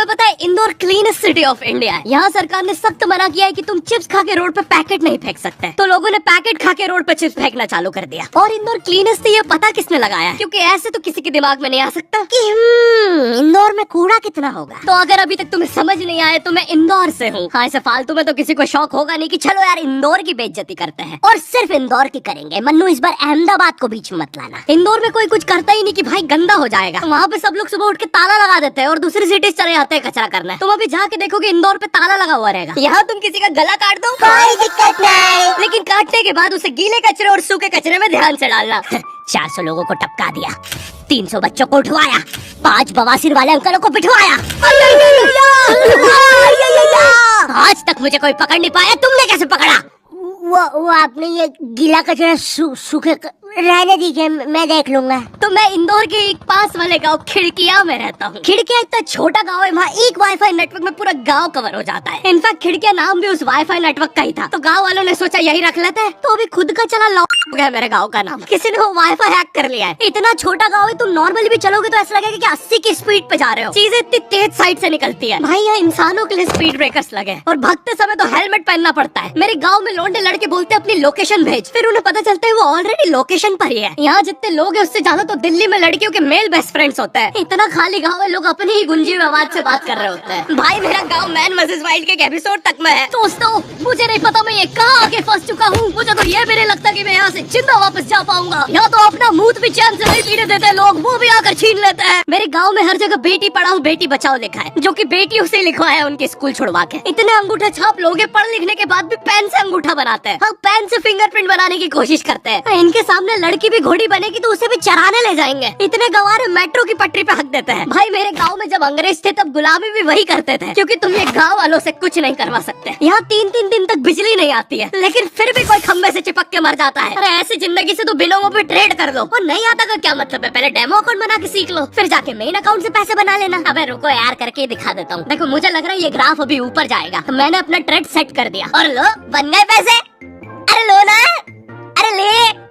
तुम्हें पता है Indore cleanest city of India है। यहाँ सरकार ने सख्त मना किया है कि तुम चिप्स खा के रोड पे पैकेट नहीं फेंक सकते। तो लोगों ने पैकेट खा के रोड पे चिप्स फेंकना चालू कर दिया। और इंदौर क्लीनेस्ट ये पता किसने लगाया है? क्योंकि ऐसे तो किसी के दिमाग में नहीं आ सकता कि इंदौर में कूड़ा कितना होगा। तो अगर अभी तक तुम्हें समझ नहीं आया तो मैं इंदौर से हूँ। हाँ, ऐसे फालतू में तो किसी को शौक होगा नहीं कि चलो यार इंदौर की बेइज्जती करते हैं, और सिर्फ इंदौर की करेंगे। मन्नू, इस बार अहमदाबाद को बीच में मत लाना। इंदौर में कोई कुछ करता ही नहीं कि भाई गंदा हो जाएगा। वहाँ पे सब लोग सुबह उठ के ताला लगा देते हैं और दूसरी सिटीज चले जाते हैं कचरा करने। तुम अभी जाके देखोगे इंदौर पे ताला लगा हुआ रहेगा। यहाँ तुम किसी का गला काट दो कोई दिक्कत नहीं, लेकिन काटने के बाद उसे गीले कचरे और सूखे कचरे में ध्यान से डालना। 400 लोगों को टपका दिया, 300 बच्चों को उठवाया, 5 बवासीर वाले अंकलों को पिटवाया। आज तक मुझे कोई पकड़ नहीं पाया, तुमने कैसे पकड़ा? वो आपने ये गीला कचरा सूखे रहने दीजिए, मैं देख लूंगा। तो मैं इंदौर के एक पास वाले गांव खिड़किया में रहता हूँ। खिड़किया इतना छोटा गांव है, वहाँ एक वाईफाई नेटवर्क में पूरा गांव कवर हो जाता है। इनफैक्ट खिड़किया नाम भी उस वाईफाई नेटवर्क का ही था, तो गांव वालों ने सोचा यही रख लेते हैं। तो अभी खुद का चला लॉक हो गया मेरे गाँव का नाम। किसी ने वो वाईफाई हैक कर लिया है। इतना छोटा गाँव है, तुम नॉर्मली भी चलोगे तो ऐसा लगेगा कि 80 की स्पीड पे जा रहे हो। चीजें इतनी तेज साइड से निकलती है भाई। यहाँ इंसानों के लिए स्पीड ब्रेकर्स लगे और भागते समय तो हेलमेट पहनना पड़ता है। मेरे गाँव में लौंडे लड़के बोलते अपनी लोकेशन भेज, फिर उन्हें पता चलता है वो ऑलरेडी लोकेशन पर ही है। यहाँ जितने लोग हैं उससे ज्यादा तो दिल्ली में लड़कियों के मेल बेस्ट फ्रेंड्स होते हैं। इतना खाली गांव है, लोग अपनी ही गुंजी में आवाज से बात कर रहे होते हैं। भाई मेरा गांव मैन वर्सेस वाइल्ड के एक एपिसोड तक में है। दोस्तों, मुझे नहीं पता मैं ये कहाँ आके फंस चुका हूँ। मुझे तो ये भी नहीं लगता कि मैं यहाँ से जिंदा वापस जा पाऊंगा। यहाँ तो अपना मुंह भी चैन से नहीं पीने देते लोग, वो भी आकर छीन लेते हैं। मेरे गाँव में हर जगह बेटी पढ़ाओ बेटी बचाओ लिखा है, जो की बेटियों से लिखवाया है उनके स्कूल छुड़वा के। इतने अंगूठे छाप लोग पढ़ लिखने के बाद भी पेन से अंगूठा बनाते हैं। हाँ, पेन से फिंगरप्रिंट बनाने की कोशिश करते हैं। इनके सामने लड़की भी घोड़ी बनेगी तो उसे भी चराने ले जाएंगे। इतने गंवारे मेट्रो की पटरी पे हक देते हैं। भाई मेरे गांव में जब अंग्रेज थे तब गुलामी भी वही करते थे, क्योंकि तुम ये गांव वालों से कुछ नहीं करवा सकते। यहाँ 3-3 दिन तक बिजली नहीं आती है, लेकिन फिर भी कोई खंबे से चिपक के मर जाता है। अरे ऐसी जिंदगी से तो बिलों पे ट्रेड कर लो। और नहीं आता का क्या मतलब है? पहले डेमो अकाउंट बना के सीख लो, फिर जाके मेन अकाउंट से पैसे बना लेना। अबे रुको यार, करके दिखा देता हूँ। देखो, मुझे लग रहा है ये ग्राफ अभी ऊपर जाएगा, तो मैंने अपना ट्रेड सेट कर दिया और लो बन गए पैसे। अरे लो ना, अरे ले।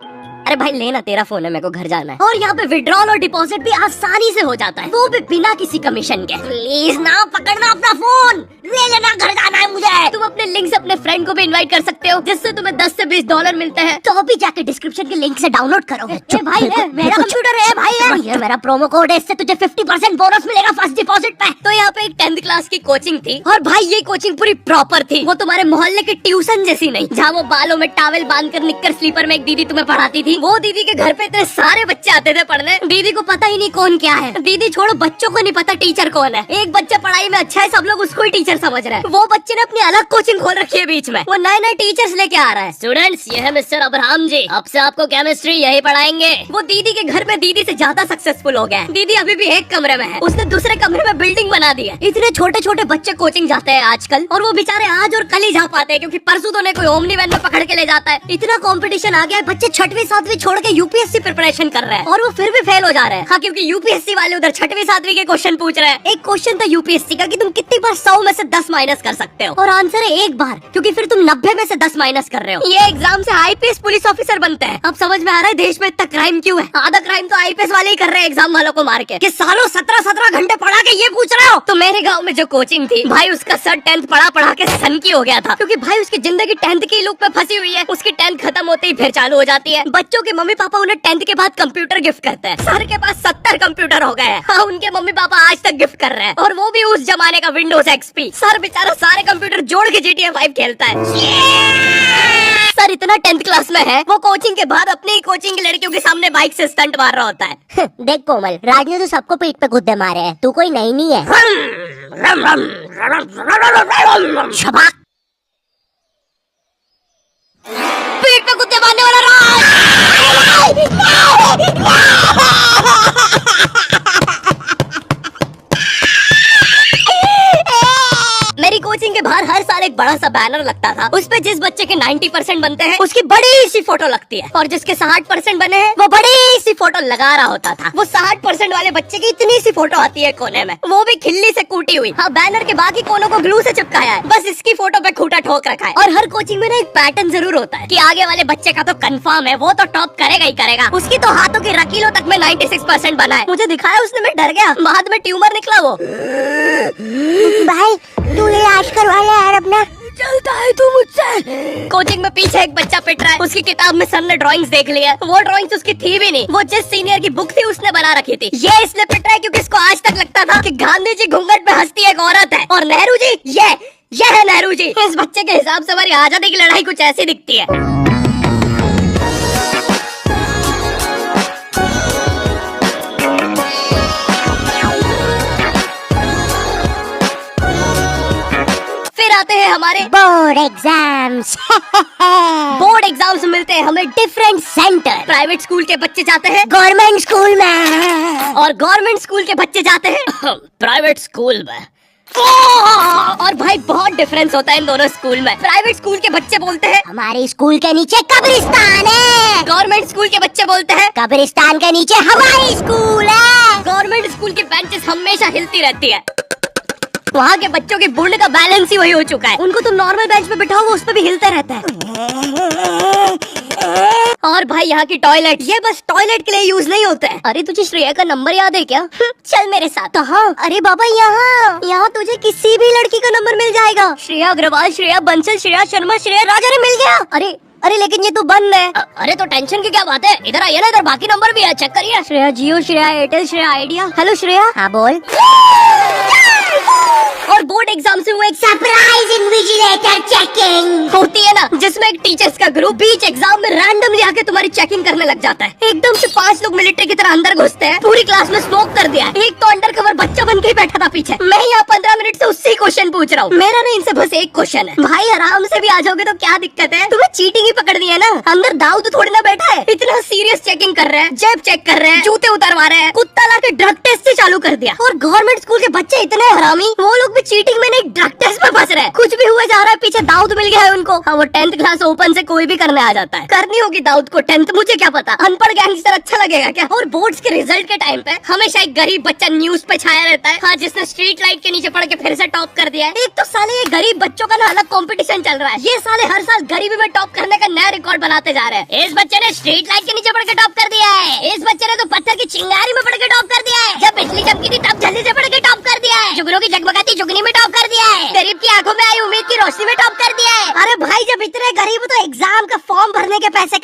अरे भाई लेना, तेरा फोन है, मेरे को घर जाना है। और यहाँ पे विड्रॉल और डिपॉजिट भी आसानी से हो जाता है, वो भी बिना किसी कमीशन के। प्लीज ना पकड़ना अपना फोन, ले लेना, घर जाना है मुझे। तुम अपने लिंक से अपने फ्रेंड को भी इनवाइट कर सकते हो, जिससे तुम्हें 10 से 20 डॉलर मिलते हैं। तो अभी जाके डिस्क्रिप्शन के लिंक से डाउनलोड करो। भाई है मेरा कंप्यूटर है, भाई है, ये मेरा प्रोमो कोड है, इससे तुझे 50% बोनस मिलेगा फर्स्ट डिपॉजिट पे। तो यहाँ पे एक 10th क्लास की कोचिंग थी, और भाई ये कोचिंग पूरी प्रॉपर थी। वो तुम्हारे मोहल्ले की ट्यूशन जैसी नहीं, जहाँ वो बालों में टावल बांधकर निक्कर स्लीपर में एक दीदी तुम्हें पढ़ाती थी। वो दीदी के घर पे इतने सारे बच्चे आते थे पढ़ने, दीदी को पता ही नहीं कौन क्या है। दीदी छोड़ो, बच्चों को नहीं पता टीचर कौन है। एक बच्चा पढ़ाई में अच्छा है, सब लोग उसको ही टीचर समझ रहे हैं। वो बच्चे ने अपनी अलग कोचिंग खोल रखी है बीच में, वो नए नए टीचर्स लेके आ रहा है। स्टूडेंट्स, ये है मिस्टर अब्राहम जी, अब से आपको केमिस्ट्री यही पढ़ाएंगे। वो दीदी के घर में दीदी से ज्यादा सक्सेसफुल हो गया है। दीदी अभी भी एक कमरे में है, उसने दूसरे कमरे में बिल्डिंग बना दी है। इतने छोटे छोटे बच्चे कोचिंग जाते हैं आजकल, और वो बेचारे आज और कल ही जा पाते हैं, क्योंकि परसों तो कोई ओमनी वैन में पकड़ के ले जाता है। इतना कंपटीशन आ गया है, बच्चे 6वीं 7वीं छोड़ के यूपीएससी प्रिपरेशन कर रहे हैं, और वो फिर भी फेल हो जा रहे हैं। हाँ, क्योंकि यूपीएससी वाले उधर 6वीं 7वीं के क्वेश्चन पूछ रहे हैं। एक क्वेश्चन था यूपीएससी का कि तुम कितनी बार 100 में से 10 माइनस कर सकते हो, और आंसर है 1 बार, क्योंकि फिर तुम 90 में से 10 माइनस कर रहे हो। ये एग्जाम से आईपीएस पुलिस ऑफिसर बनते हैं। अब समझ में आ रहा है देश में इतना क्राइम क्यों है। आधा क्राइम तो आईपीएस वाले ही कर रहे हैं एग्जाम वालों को मार के, कि सालों 17-17 घंटे पढ़ा के ये पूछ रहे हो। तो मेरे गाँव में जो कोचिंग थी, भाई उसका सर 10th पढ़ा के सन की हो गया था, क्योंकि भाई उसकी जिंदगी 10th की लुक पे फंसी हुई है। उसकी 10th खत्म होते ही फिर चालू हो जाती है। बच्चों के मम्मी पापा उन्हें 10th के बाद कंप्यूटर गिफ्ट करते हैं। सर के पास 70 कंप्यूटर हो गए हैं। हाँ, उनके मम्मी पापा आज तक गिफ्ट कर रहे हैं, और वो भी उस जमाने का विंडोज एक्सपी। सर बेचारा सारे कंप्यूटर जोड़ के GTA 5 खेलता है। सर इतना 10th क्लास में है, वो कोचिंग के बाद अपनी कोचिंग की लड़कियों के सामने बाइक से स्टंट मार रहा होता है। देख कोमल, राज ने तो सबको पीठ पे गुद्दे मारे हैं, तू कोई नई नहीं है। शबाक, पीठ पे गुद्दे मारने वाला राज। मेरी कोचिंग के बाहर हर साल एक बड़ा सा बैनर लगता था, उस पे जिस बच्चे के 90% बनते हैं उसकी बड़ी सी फोटो लगती है, और जिसके 60% बने हैं वो बड़ी सी फोटो लगा रहा होता था। वो 60% वाले बच्चे की इतनी सी फोटो आती है कोने में, वो भी खिल्ली से कूटी हुई। हाँ, बैनर के बाकी कोनों को ग्लू से चिपकाया है, बस इसकी फोटो पे खूंटा ठोक रखा है। और हर कोचिंग में ना एक पैटर्न जरूर होता है कि आगे वाले बच्चे का तो कंफर्म है, वो तो टॉप करेगा ही करेगा। उसकी तो हाथों की रकीलों तक में 96% बना है। मुझे दिखाया उसने, मैं डर गया, बाद में ट्यूमर निकला वो। भाई तू इलाज करवा ले यार अपना। चलता है तू मुझसे। कोचिंग में पीछे एक बच्चा पिट रहा है, उसकी किताब में सर ने ड्राइंग्स देख लिया, वो ड्राइंग्स उसकी थी भी नहीं, वो जिस सीनियर की बुक थी उसने बना रखी थी। ये इसलिए पिट रहा है क्योंकि इसको आज तक लगता था कि गांधी जी घूंघट पे हंसती एक औरत है और नेहरू जी ये है नेहरू जी। इस बच्चे के हिसाब से हमारी आजादी की लड़ाई कुछ ऐसी दिखती है। आते हैं हमारे बोर्ड एग्जाम्स। बोर्ड एग्जाम्स मिलते हैं हमें डिफरेंट सेंटर। प्राइवेट स्कूल के बच्चे जाते हैं गवर्नमेंट स्कूल में, और गवर्नमेंट स्कूल के बच्चे जाते हैं प्राइवेट स्कूल में। और भाई बहुत डिफरेंस होता है इन दोनों स्कूल में। प्राइवेट स्कूल के बच्चे बोलते हैं हमारे स्कूल के नीचे कब्रिस्तान है। गवर्नमेंट स्कूल के बच्चे बोलते हैं कब्रिस्तान के नीचे हमारी स्कूल है। गवर्नमेंट स्कूल की बेंचेस हमेशा हिलती रहती है, वहाँ के बच्चों के बुंड का बैलेंस ही वही हो चुका है। उनको तो नॉर्मल बेंच पे बिठाओ, उस पे भी हिलता रहता है। और भाई यहाँ की टॉयलेट, ये बस टॉयलेट के लिए यूज नहीं होते हैं। अरे तुझे श्रेया का नंबर याद है क्या? चल मेरे साथ। कहाँ? अरे बाबा यहाँ तुझे किसी भी लड़की का नंबर मिल जाएगा। श्रेया अग्रवाल, श्रेया बंसल, श्रेया शर्मा, श्रेया राजा ने मिल गया। अरे लेकिन ये तो बंद है। अरे तो टेंशन की क्या बात है, इधर आइए ना, इधर बाकी नंबर भी है, चेक करिए। श्रेया जियो, श्रेया एयरटेल, श्रेया आइडिया। हेलो श्रेया। हाँ बोल। और बोर्ड एग्जाम से वो एक सरप्राइज इन्विजिलेटर चेकिंग होती है ना, जिसमें एक टीचर्स का ग्रुप बीच एग्जाम में रैंडमली आके तुम्हारी चेकिंग करने लग जाता है। एकदम से 5 लोग मिलिट्री की तरह अंदर घुसते हैं, पूरी क्लास में स्मोक कर दिया है। एक तो अंडर कवर बच्चा बन के ही बैठा था पीछे। मैं यहाँ 15 मिनट से उससे क्वेश्चन पूछ रहा हूँ। मेरा ना इनसे बस एक क्वेश्चन है, भाई आराम से भी आ जाओगे तो क्या दिक्कत है? तुम्हें चीटिंग ही पकड़नी है ना, अंदर दाऊ तो थोड़ी ना बैठा है। इतना सीरियस चेकिंग कर रहे हैं, जेब चेक कर रहे हैं, जूते उतरवा रहे हैं, कुत्ता ला के ड्रग टेस्ट से चालू कर दिया। और गवर्नमेंट स्कूल के बच्चे इतने हरामी, वो लोग भी चीटिंग में नहीं ड्रग टेस्ट में फंस रहे हैं। कुछ भी हुआ जा रहा है, पीछे दाऊद मिल गया है उनको। हाँ, वो 10th क्लास ओपन से कोई भी करने आ जाता है। करनी होगी दाऊद को 10th, मुझे क्या पता, अनपढ़ गैंगस्टर अच्छा लगेगा क्या? और बोर्ड्स के रिजल्ट के टाइम पे हमेशा एक गरीब बच्चा न्यूज पे छाया रहता है, हाँ, जिसने स्ट्रीट लाइट के नीचे पड़ के फिर से टॉप कर दिया है। एक तो साले ये गरीब बच्चों का ना अलग कंपटीशन चल रहा है, ये साले हर साल गरीबी में टॉप करने का नया रिकॉर्ड बनाते जा रहे हैं। इस बच्चे ने स्ट्रीट लाइट के नीचे पड़ के टॉप कर दिया है, इस बच्चे ने तो पत्थर की चिंगारी में पड़ के टॉप कर दिया है, जब बिजली चमकी थी तब जल्दी से पड़ के टॉप कर दिया है, जुगनों की जगमगाती जुगनी में टॉप कर दिया है, गरीब की आंखों में आई उम्मीद की रोशनी में टॉप कर दिया है। अरे भाई जब इतने गरीब तो एग्जाम का फॉर्म भरने के पैसे